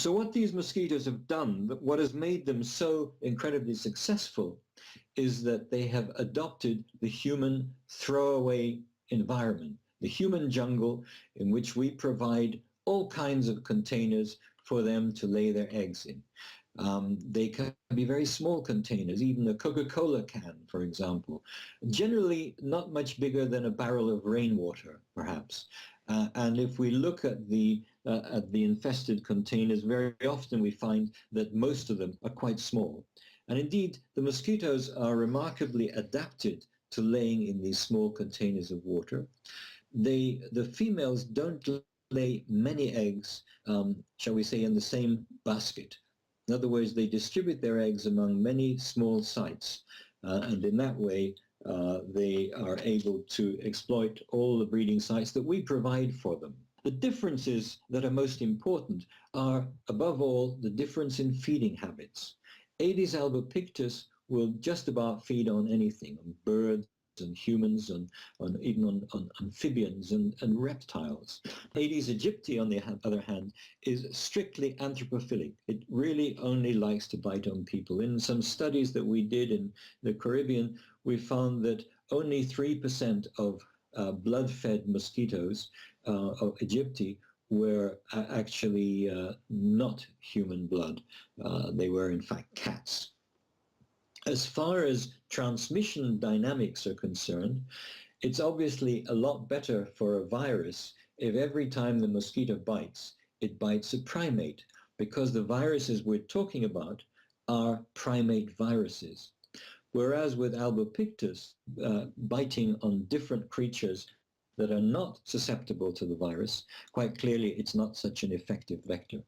So what these mosquitoes have done, what has made them so incredibly successful, is that they have adopted the human throwaway environment, the human jungle in which we provide all kinds of containers for them to lay their eggs in. They can be very small containers, even a Coca-Cola can, for example, generally not much bigger than a barrel of rainwater, perhaps. And if we look at the infested containers, very often we find that most of them are quite small. And indeed, the mosquitoes are remarkably adapted to laying in these small containers of water. The females don't lay many eggs, shall we say, in the same basket. In other words, they distribute their eggs among many small sites, and in that way they are able to exploit all the breeding sites that we provide for them. The differences that are most important are, above all, the difference in feeding habits. Aedes albopictus will just about feed on anything, on birds and humans, even on amphibians and reptiles. Aedes aegypti, on the other hand, is strictly anthropophilic. It really only likes to bite on people. In some studies that we did in the Caribbean, we found that only 3% of blood-fed mosquitoes of aegypti were actually not human blood. They were, in fact, cats. As far as transmission dynamics are concerned, it's obviously a lot better for a virus if every time the mosquito bites, it bites a primate, because the viruses we're talking about are primate viruses. Whereas with albopictus, biting on different creatures that are not susceptible to the virus, quite clearly it's not such an effective vector.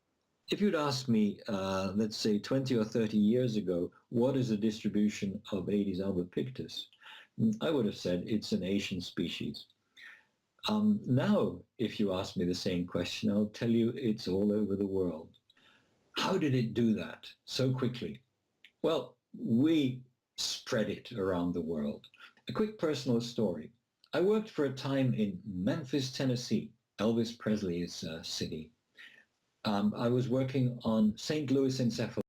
If you'd asked me, let's say 20 or 30 years ago, what is the distribution of Aedes albopictus, I would have said it's an Asian species. Now, if you ask me the same question, I'll tell you it's all over the world. How did it do that so quickly? Well, we spread it around the world. A quick personal story. I worked for a time in Memphis, Tennessee, Elvis Presley's city. I was working on St. Louis encephalitis.